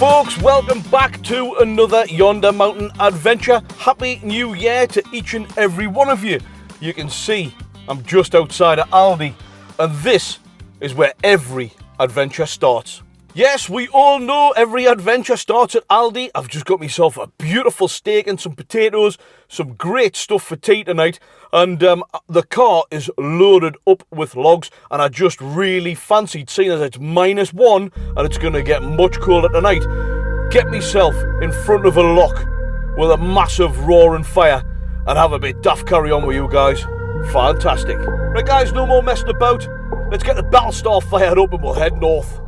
folks, welcome back to another Yonder Mountain Adventure. Happy New Year to each and every one of you. You can see I'm just outside of Aldi, and this is where every adventure starts. Yes, we all know every adventure starts at Aldi. I've just got myself a beautiful steak and some potatoes, some great stuff for tea tonight, and the car is loaded up with logs, and I just really fancied, seeing as it's -1 and it's going to get much colder tonight, get myself in front of a loch with a massive roaring fire and have a bit daft carry on with you guys. Fantastic. Right guys, no more messing about. Let's get the Battlestar fired up and we'll head north.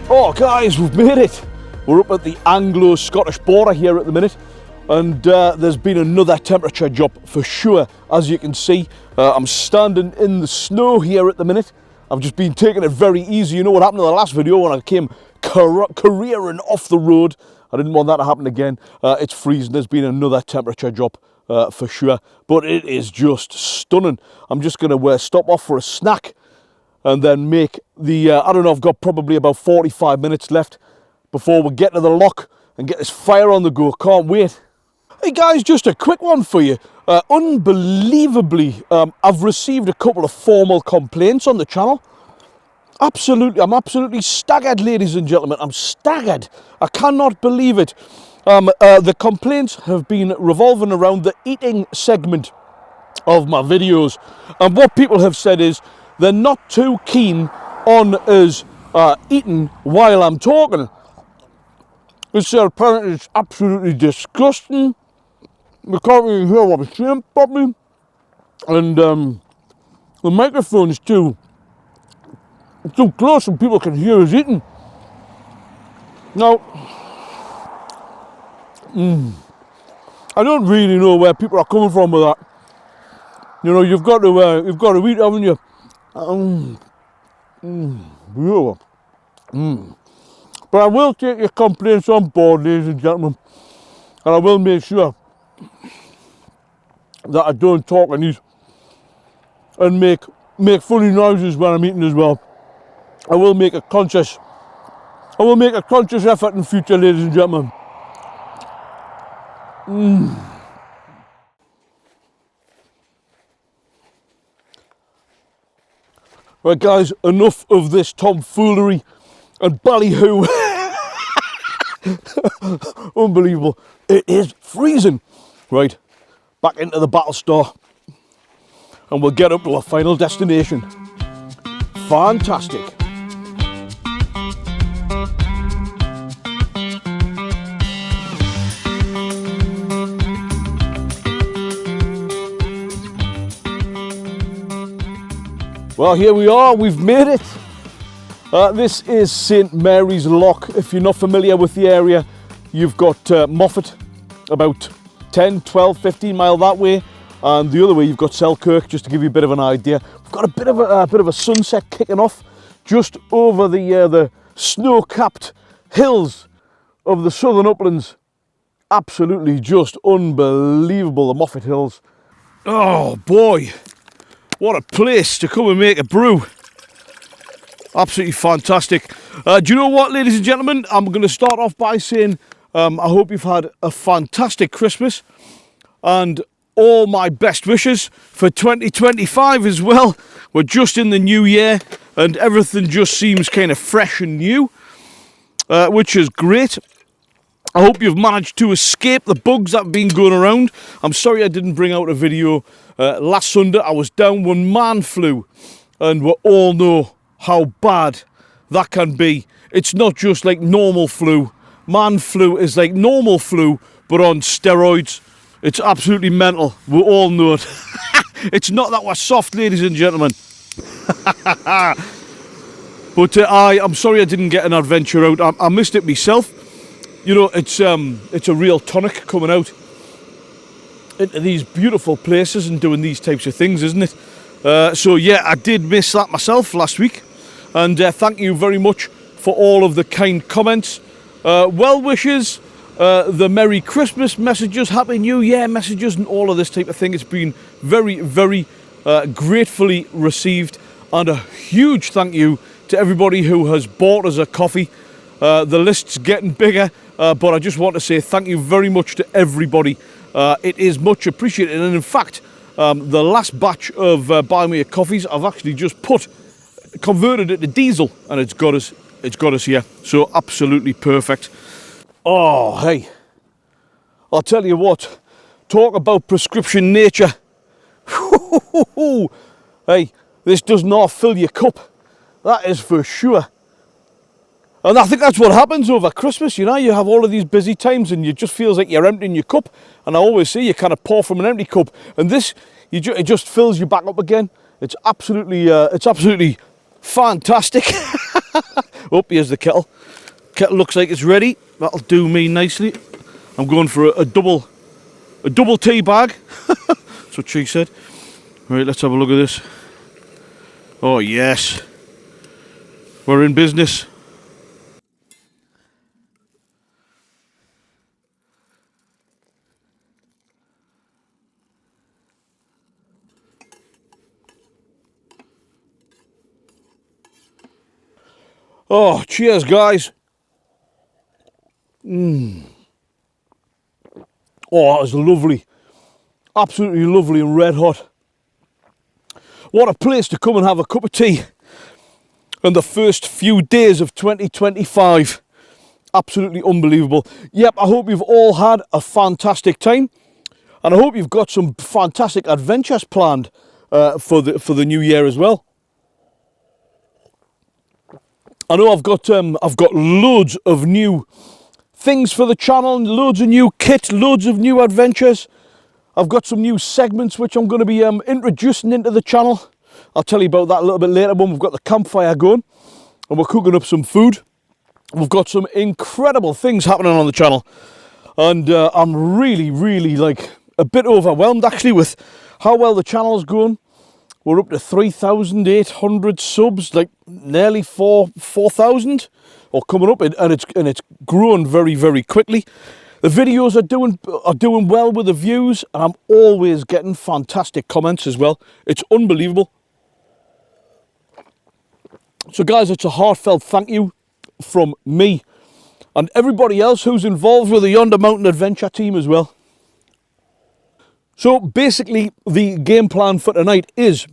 Oh guys, we've made it. We're up at the Anglo-Scottish border here at the minute, and there's been another temperature drop for sure. As you can see, I'm standing in the snow here at the minute. I've just been taking it very easy. You know what happened in the last video when I came careering off the road? I didn't want that to happen again. It's freezing. There's been another temperature drop for sure, but it is just stunning. I'm just going to stop off for a snack and then make the, I don't know, I've got probably about 45 minutes left before we get to the loch and get this fire on the go. Can't wait. Hey guys, just a quick one for you. Unbelievably, I've received a couple of formal complaints on the channel. I'm absolutely staggered, ladies and gentlemen. I'm staggered. I cannot believe it. The complaints have been revolving around the eating segment of my videos. And what people have said is, they're not too keen on us eating while I'm talking. They said apparently it's absolutely disgusting. We can't really hear what I'm saying properly. And the microphone's too close and people can hear us eating. Now, I don't really know where people are coming from with that. You know, you've got to eat, haven't you? But I will take your complaints on board, ladies and gentlemen, and I will make sure that I don't talk and eat and make funny noises when I'm eating as well. I will make a conscious effort in future, ladies and gentlemen. Right guys, enough of this tomfoolery and ballyhoo. Unbelievable. It is freezing. Right, back into the Battlestar and we'll get up to our final destination. Fantastic. Well, here we are, we've made it. This is St Mary's Loch. If you're not familiar with the area, you've got Moffat, about 10, 12, 15 mile that way, and the other way you've got Selkirk, just to give you a bit of an idea. We've got a bit of a sunset kicking off just over the snow-capped hills of the southern uplands. Absolutely just unbelievable, the Moffat Hills. Oh boy. What a place to come and make a brew. Absolutely fantastic. Do you know what, ladies and gentlemen? I'm going to start off by saying I hope you've had a fantastic Christmas and all my best wishes for 2025 as well. We're just in the new year and everything just seems kind of fresh and new, which is great. I hope you've managed to escape the bugs that have been going around. I'm sorry I didn't bring out a video last Sunday. I was down with man flu, and we all know how bad that can be. It's not just like normal flu. Man flu is like normal flu, but on steroids. It's absolutely mental. We all know it. It's not that we're soft, ladies and gentlemen. But I'm sorry I didn't get an adventure out. I missed it myself. You know, it's a real tonic coming out into these beautiful places and doing these types of things, isn't it? So yeah, I did miss that myself last week, and thank you very much for all of the kind comments well wishes, the Merry Christmas messages, Happy New Year messages, and all of this type of thing. It's been very, very gratefully received, and a huge thank you to everybody who has bought us a coffee. The list's getting bigger, but I just want to say thank you very much to everybody. It is much appreciated, and in fact, the last batch of Buy Me a Coffees, I've actually just converted it to diesel, and it's got us here. So absolutely perfect. Oh, hey, I'll tell you what, talk about prescription nature. Hey, this does not fill your cup, that is for sure. And I think that's what happens over Christmas, you know, you have all of these busy times and it just feels like you're emptying your cup. And I always say you kind of pour from an empty cup, and this, it just fills you back up again. It's absolutely fantastic. Oh, here's the kettle. Kettle looks like it's ready. That'll do me nicely. I'm going for a double tea bag. That's what she said. Right, let's have a look at this. Oh yes, we're in business. Oh, cheers, guys. Oh, that was lovely. Absolutely lovely and red hot. What a place to come and have a cup of tea in the first few days of 2025. Absolutely unbelievable. Yep, I hope you've all had a fantastic time, and I hope you've got some fantastic adventures planned for the new year as well. I know I've got loads of new things for the channel, loads of new kit, loads of new adventures. I've got some new segments which I'm going to be introducing into the channel. I'll tell you about that a little bit later when we've got the campfire going and we're cooking up some food. We've got some incredible things happening on the channel, and I'm really like a bit overwhelmed actually with how well the channel's going. We're up to 3,800 subs, like nearly 4,000, or coming up, and it's grown very quickly. The videos are doing well with the views, and I'm always getting fantastic comments as well. It's unbelievable. So guys, it's a heartfelt thank you from me and everybody else who's involved with the Yonder Mountain Adventure team as well. So basically, the game plan for tonight is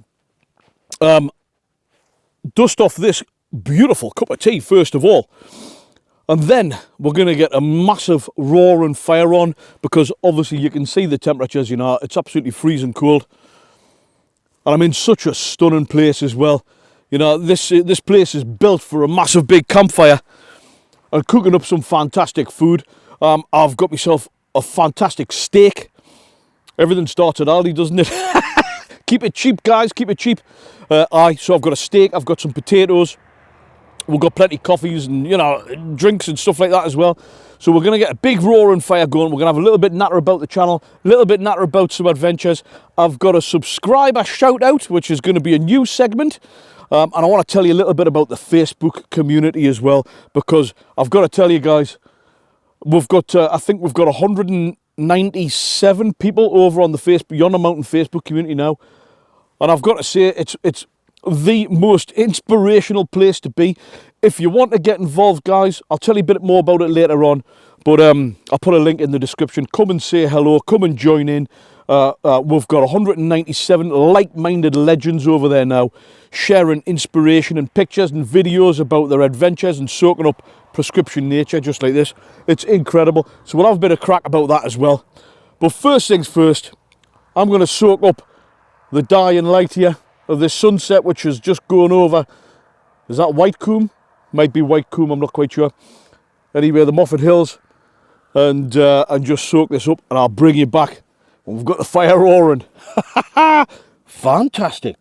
dust off this beautiful cup of tea first of all, and then we're going to get a massive roaring fire on, because obviously you can see the temperatures, you know, it's absolutely freezing cold, and I'm in such a stunning place as well. You know, this place is built for a massive big campfire and cooking up some fantastic food. I've got myself a fantastic steak. Everything starts at Aldi, doesn't it? Keep it cheap, guys, keep it cheap. So I've got a steak, I've got some potatoes, we've got plenty of coffees and, you know, drinks and stuff like that as well. So we're going to get a big roaring fire going. We're going to have a little bit natter about the channel, a little bit natter about some adventures. I've got a subscriber shout out, which is going to be a new segment. And I want to tell you a little bit about the Facebook community as well, because I've got to tell you guys, we've got, I think we've got 197 people over on the Yonder Mountain Facebook community now. And I've got to say, it's the most inspirational place to be. If you want to get involved, guys, I'll tell you a bit more about it later on. But I'll put a link in the description. Come and say hello, come and join in. We've got 197 like-minded legends over there now, sharing inspiration and pictures and videos about their adventures and soaking up prescription nature just like this. It's incredible. So we'll have a bit of crack about that as well. But first things first, I'm going to soak up the dying light here of this sunset, which has just gone over. Is that Whitecombe? Might be Whitecombe, I'm not quite sure. Anyway, the Moffat Hills, and just soak this up, and I'll bring you back when we've got the fire roaring. Fantastic.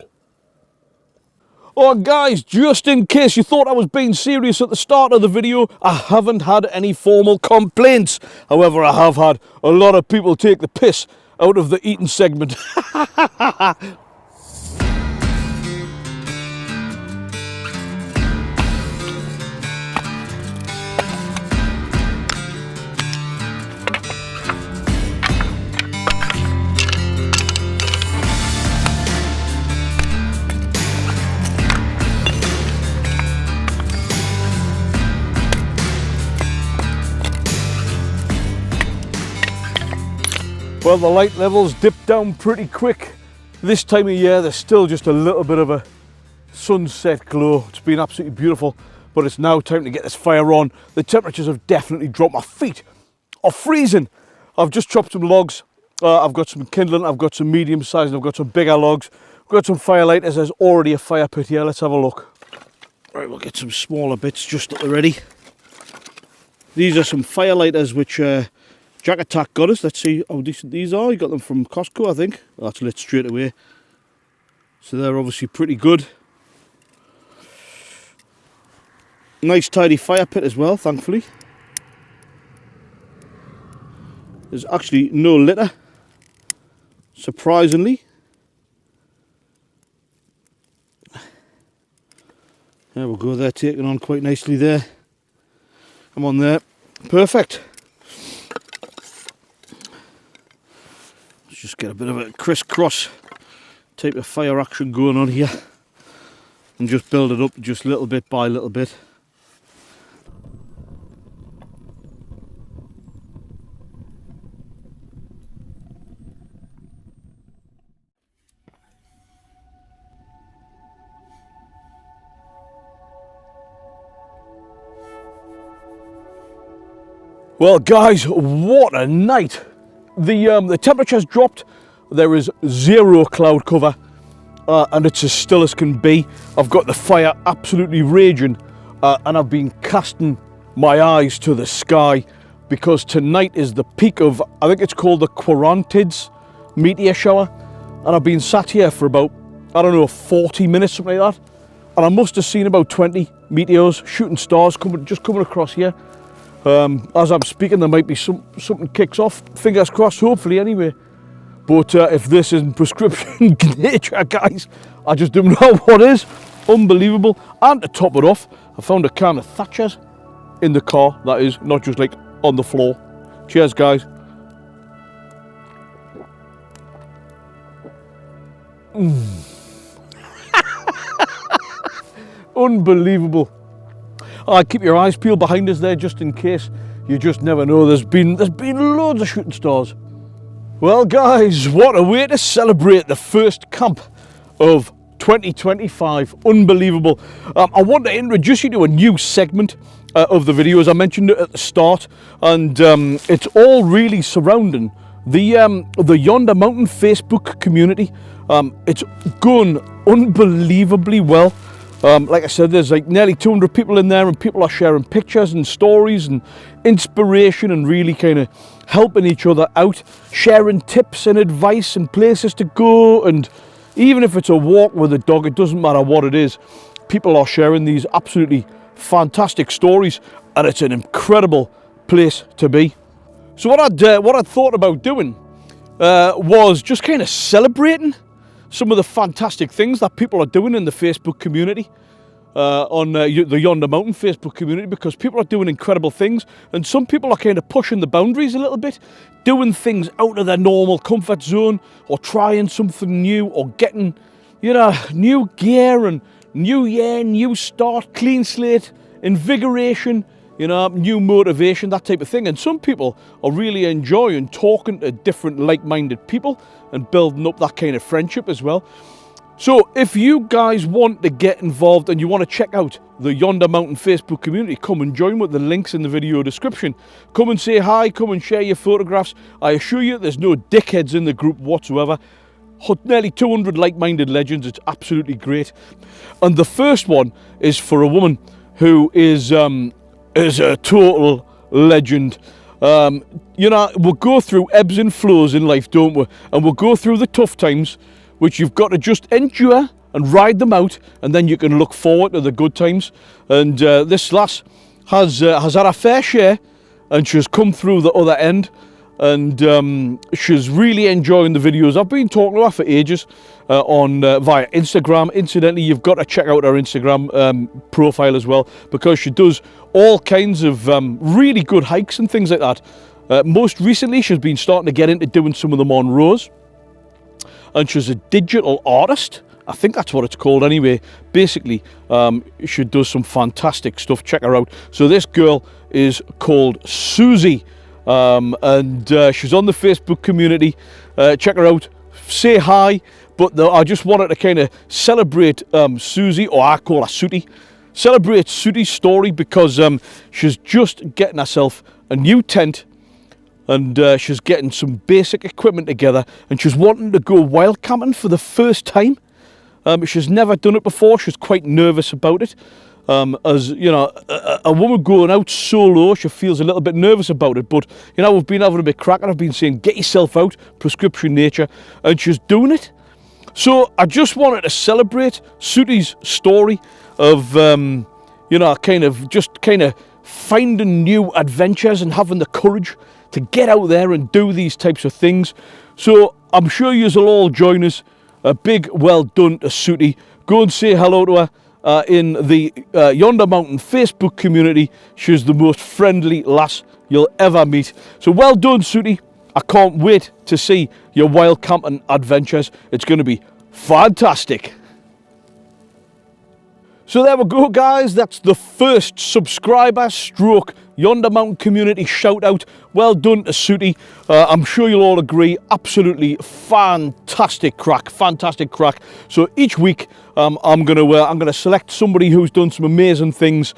Oh guys, just in case you thought I was being serious at the start of the video, I haven't had any formal complaints. However, I have had a lot of people take the piss out of the eating segment. Well, the light levels dip down pretty quick. This time of year, there's still just a little bit of a sunset glow. It's been absolutely beautiful, but it's now time to get this fire on. The temperatures have definitely dropped. My feet are freezing. I've just chopped some logs. I've got some kindling, I've got some medium size, and I've got some bigger logs. I've got some firelighters. There's already a fire pit here. Let's have a look. Right, we'll get some smaller bits just at the ready. These are some firelighters which Jack Attack got us. Let's see how decent these are. He got them from Costco, I think. That's lit straight away. So they're obviously pretty good. Nice tidy fire pit as well, thankfully. There's actually no litter, surprisingly. There we go, they're taking on quite nicely there. Come on there, perfect. Let's just get a bit of a crisscross type of fire action going on here and just build it up just little bit by little bit. Well guys, what a night. The temperature's dropped. There is zero cloud cover and it's as still as can be. I've got the fire absolutely raging and I've been casting my eyes to the sky because tonight is the peak of, I think it's called the Quarantids meteor shower, and I've been sat here for about, I don't know, 40 minutes, something like that, and I must have seen about 20 meteors, shooting stars just coming across here. As I'm speaking, there might be something kicks off. Fingers crossed, hopefully, anyway. But if this isn't prescription nature, guys, I just don't know what is. Unbelievable. And to top it off, I found a can of Thatcher's in the car. That is, not just like on the floor. Cheers, guys. Unbelievable. Keep your eyes peeled behind us there just in case. You just never know. There's been loads of shooting stars. Well guys, what a way to celebrate the first camp of 2025. Unbelievable. I want to introduce you to a new segment of the video, as I mentioned it at the start, and it's all really surrounding the Yonder Mountain Facebook community. It's going unbelievably well. Like I said, there's like nearly 200 people in there, and people are sharing pictures and stories and inspiration and really kind of helping each other out, sharing tips and advice and places to go. And even if it's a walk with a dog, it doesn't matter what it is, people are sharing these absolutely fantastic stories, and it's an incredible place to be. So what I'd thought about doing was just kind of celebrating some of the fantastic things that people are doing in the Facebook community, on the Yonder Mountain Facebook community, because people are doing incredible things, and some people are kind of pushing the boundaries a little bit, doing things out of their normal comfort zone, or trying something new, or getting, you know, new gear and new year, new start, clean slate, invigoration, you know, new motivation, that type of thing. And some people are really enjoying talking to different like-minded people and building up that kind of friendship as well. So if you guys want to get involved and you want to check out the Yonder Mountain Facebook community, come and join with the links in the video description. Come and say hi, come and share your photographs. I assure you there's no dickheads in the group whatsoever. Nearly 200 like-minded legends. It's absolutely great. And the first one is for a woman who is a total legend. You know, we'll go through ebbs and flows in life, don't we? And we'll go through the tough times, which you've got to just endure and ride them out, and then you can look forward to the good times. And this lass has had a fair share, and she's come through the other end, and she's really enjoying the videos. I've been talking to her for ages via Instagram. Incidentally, you've got to check out her Instagram profile as well, because she does all kinds of really good hikes and things like that. Most recently, she's been starting to get into doing some of the Monroes, and she's a digital artist. I think that's what it's called anyway. Basically, she does some fantastic stuff. Check her out. So this girl is called Susie, and she's on the Facebook community. Check her out, say hi. But I just wanted to kind of celebrate Susie, or I call her Sooty. Celebrate Sootie's story, because she's just getting herself a new tent, and she's getting some basic equipment together, and she's wanting to go wild camping for the first time. She's never done it before. She's quite nervous about it. As you know, a woman going out solo, she feels a little bit nervous about it. But you know, we've been having a bit cracking. I've been saying, get yourself out, prescription nature, and she's doing it. So I just wanted to celebrate Sootie's story of, you know, kind of finding new adventures and having the courage to get out there and do these types of things. So I'm sure you'll all join us. A big well done to Sootie. Go and say hello to her in the Yonder Mountain Facebook community. She's the most friendly lass you'll ever meet. So well done, Sootie. I can't wait to see your wild camping adventures. It's going to be fantastic. So there we go, guys. That's the first subscriber stroke Yonder Mountain community shout out. Well done to Sootie. I'm sure you'll all agree, absolutely fantastic crack, fantastic crack. So each week I'm gonna select somebody who's done some amazing things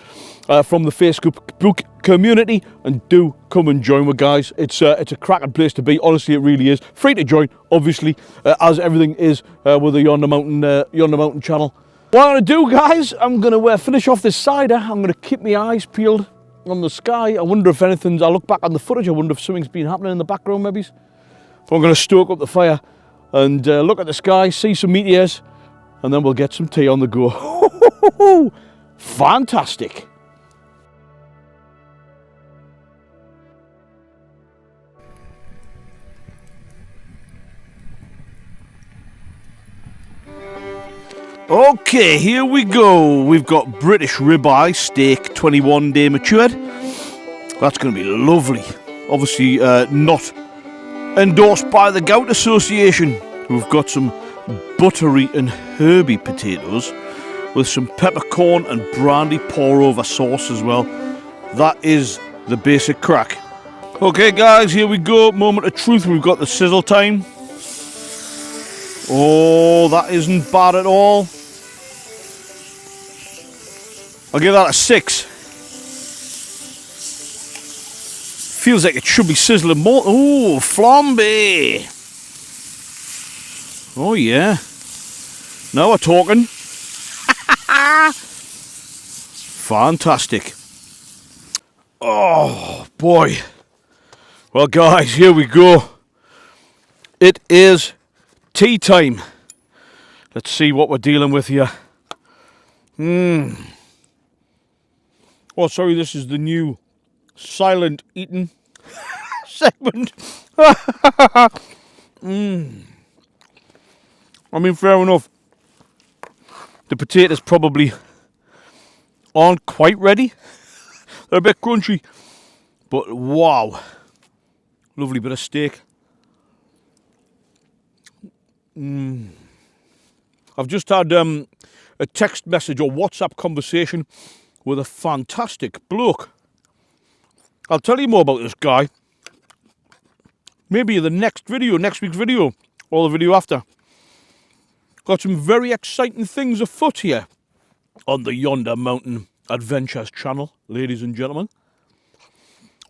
from the Facebook community, and do come and join with, guys. It's a cracking place to be. Honestly, it really is. Free to join, obviously, as everything is with the Yonder Mountain channel. What I'm going to do, guys, I'm going to finish off this cider. I'm going to keep my eyes peeled on the sky. I wonder if anything's... I look back on the footage, I wonder if something's been happening in the background, maybe. So I'm going to stoke up the fire and look at the sky, see some meteors, and then we'll get some tea on the go. Fantastic. Okay, here we go. We've got British ribeye steak, 21 day matured. That's going to be lovely. Obviously not endorsed by the Gout Association. We've got some buttery and herby potatoes with some peppercorn and brandy pour over sauce as well. That is the basic crack. Okay, guys, here we go. Moment of truth. We've got the sizzle time. Oh, that isn't bad at all. I'll give that a 6. Feels like it should be sizzling more. Oh, flambe. Oh, yeah. Now we're talking. Fantastic. Oh, boy. Well, guys, here we go. It is tea time. Let's see what we're dealing with here. Oh, sorry, this is the new silent eating segment. I mean, fair enough. The potatoes probably aren't quite ready. They're a bit crunchy. But wow. Lovely bit of steak. I've just had a text message or WhatsApp conversation with a fantastic bloke. I'll tell you more about this guy. Maybe in the next week's video, or the video after. Got some very exciting things afoot here on the Yonder Mountain Adventures channel, ladies and gentlemen.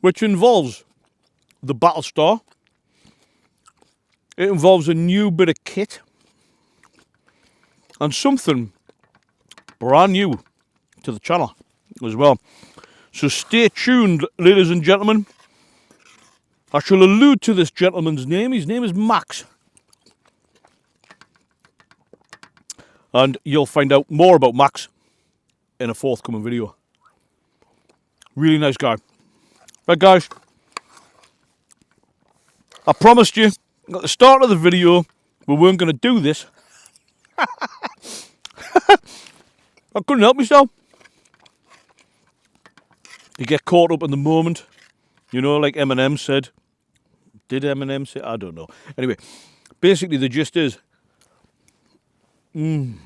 Which involves the Battlestar. It involves a new bit of kit. And something brand new to the channel as well. So stay tuned, ladies and gentlemen. I shall allude to this gentleman's name. His name is Max. And you'll find out more about Max in a forthcoming video. Really nice guy. Right, guys. I promised you at the start of the video we weren't going to do this. I couldn't help myself. You get caught up in the moment. You know, like Eminem said. Did Eminem say? I don't know. Anyway, basically the gist is... I'm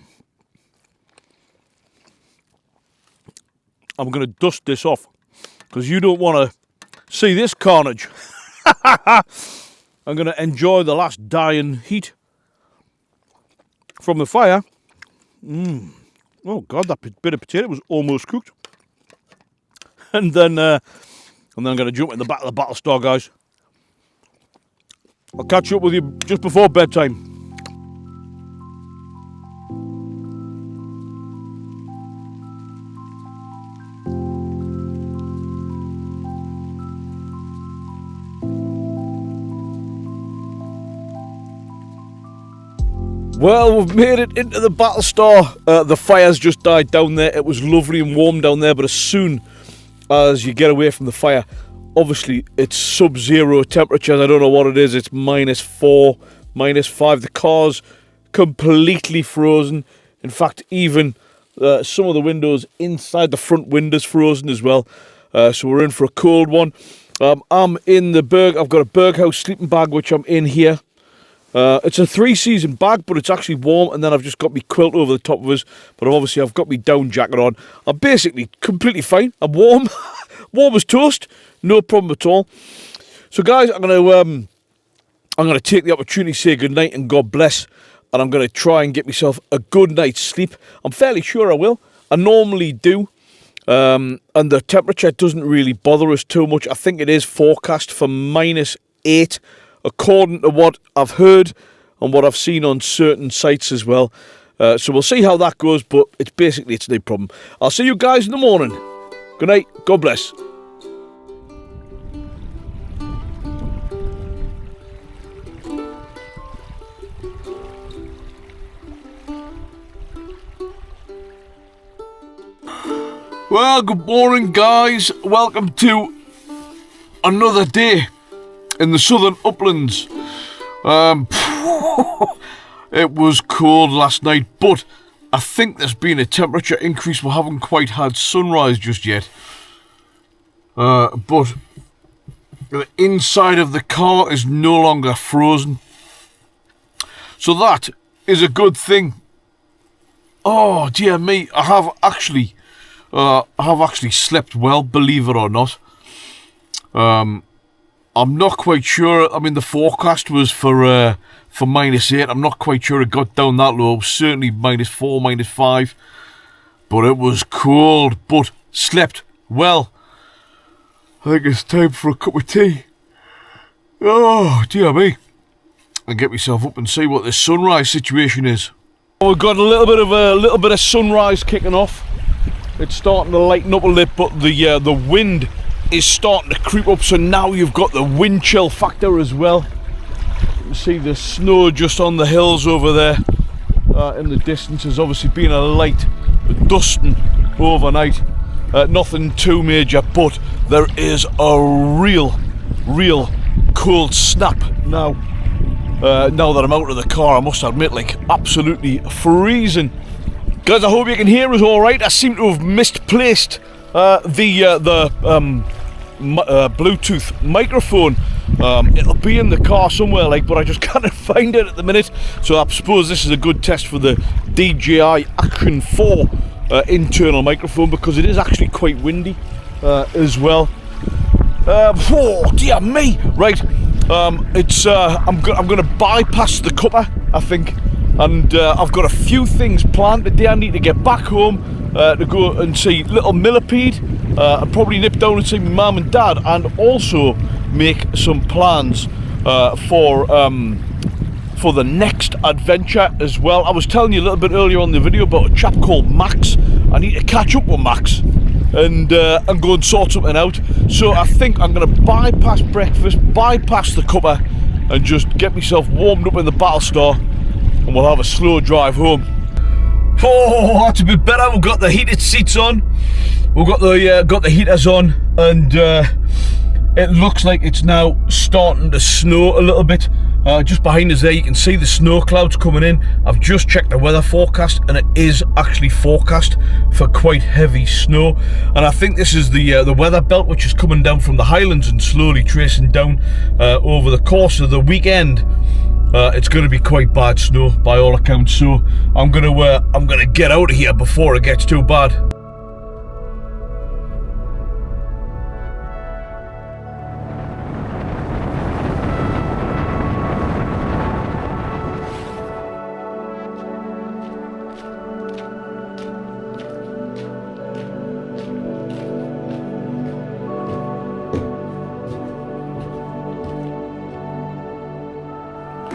going to dust this off. Because you don't want to see this carnage. I'm going to enjoy the last dying heat from the fire. Oh God, that bit of potato was almost cooked. And then I'm going to jump in the back of the battle star, guys. I'll catch up with you just before bedtime. Well, we've made it into the battle star. The fire's just died down there. It was lovely and warm down there, but as soon as you get away from the fire, obviously it's sub-zero temperatures. I don't know what it is. It's -4, -5. The car's completely frozen. In fact, even some of the windows inside the front windows frozen as well. So we're in for a cold one. I'm in the Berg. I've got a Berghaus sleeping bag, which I'm in here. It's a 3-season bag, but it's actually warm, and then I've just got my quilt over the top of us, but obviously I've got my down jacket on. I'm basically completely fine. I'm warm, warm as toast, no problem at all. So guys, I'm gonna take the opportunity to say goodnight and God bless, and I'm gonna try and get myself a good night's sleep. I'm fairly sure I will. I normally do, and the temperature doesn't really bother us too much. I think it is forecast for -8. According to what I've heard and what I've seen on certain sites as well. So we'll see how that goes, but it's no problem. I'll see you guys in the morning. Good night. God bless. Well, good morning, guys. Welcome to another day in the southern uplands. It was cold last night, but I think there's been a temperature increase. We haven't quite had sunrise just yet. But the inside of the car is no longer frozen. So that is a good thing. Oh dear me, I have actually slept well, believe it or not. I'm not quite sure. I mean, the forecast was for -8. I'm not quite sure it got down that low. Certainly -4, -5. But it was cold, but slept well. I think it's time for a cup of tea. Oh, dear me. I'll get myself up and see what this sunrise situation is. We've got a little bit of sunrise kicking off. It's starting to lighten up a little, but the wind is starting to creep up, so now you've got the wind chill factor as well. You can see the snow just on the hills over there in the distance. There's obviously been a light dusting overnight. Nothing too major, but there is a real cold snap now. Now that I'm out of the car, I must admit, like, absolutely freezing. Guys, I hope you can hear us all right. I seem to have misplaced the Bluetooth microphone. It'll be in the car somewhere, like, but I just can't find it at the minute. So I suppose this is a good test for the DJI Action 4 internal microphone, because it is actually quite windy as well. Oh dear me! Right, I'm going to bypass the cuppa, I think, and I've got a few things planned today. I need to get back home to go and see little Millipede. I'll probably nip down and see my mum and dad, and also make some plans for the next adventure as well. I was telling you a little bit earlier on in the video about a chap called Max. I need to catch up with Max and go and sort something out. So I think I'm going to bypass breakfast, bypass the cuppa, and just get myself warmed up in the battle star, and we'll have a slow drive home. Oh, that's a bit better. We've got the heated seats on. We've got the heaters on, and it looks like it's now starting to snow a little bit. Just behind us there, you can see the snow clouds coming in. I've just checked the weather forecast, and it is actually forecast for quite heavy snow. And I think this is the weather belt, which is coming down from the Highlands and slowly tracing down over the course of the weekend. It's going to be quite bad snow by all accounts. So I'm gonna get out of here before it gets too bad.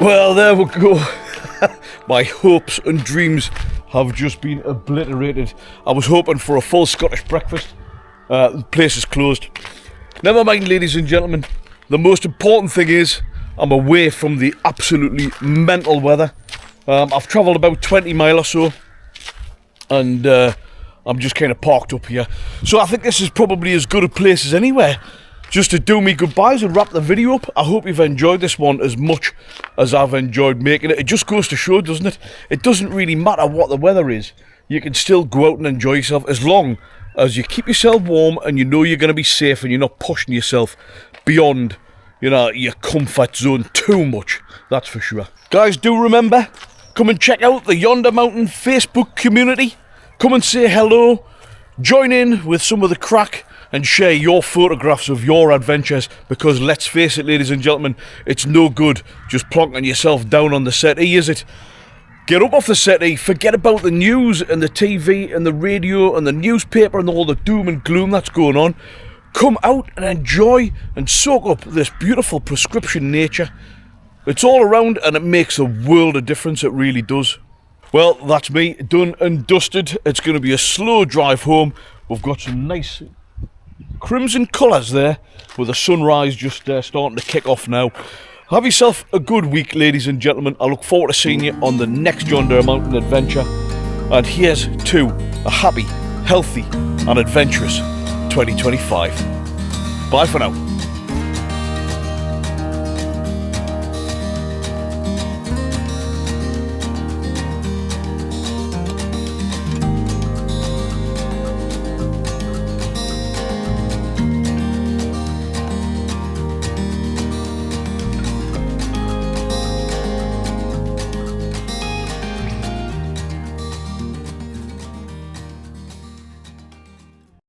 Well, there we go. My hopes and dreams have just been obliterated. I was hoping for a full Scottish breakfast. The place is closed. Never mind, ladies and gentlemen. The most important thing is I'm away from the absolutely mental weather. I've travelled about 20 mile or so, and I'm just kind of parked up here. So I think this is probably as good a place as anywhere just to do me goodbyes and wrap the video up. I hope you've enjoyed this one as much as I've enjoyed making it. It just goes to show, doesn't it? It doesn't really matter what the weather is. You can still go out and enjoy yourself as long as you keep yourself warm and you know you're going to be safe and you're not pushing yourself beyond, you know, your comfort zone too much. That's for sure. Guys, do remember, come and check out the Yonder Mountain Facebook community. Come and say hello. Join in with some of the crack and share your photographs of your adventures, because let's face it, ladies and gentlemen, it's no good just plonking yourself down on the settee, is it? Get up off the settee, forget about the news and the TV and the radio and the newspaper and all the doom and gloom that's going on. Come out and enjoy and soak up this beautiful prescription nature. It's all around and it makes a world of difference, it really does. Well, that's me, done and dusted. It's going to be a slow drive home. We've got some nice crimson colours there, with the sunrise just starting to kick off now. Have yourself a good week, ladies and gentlemen. I look forward to seeing you on the next Yonder Mountain Adventure. And here's to a happy, healthy and adventurous 2025. Bye for now.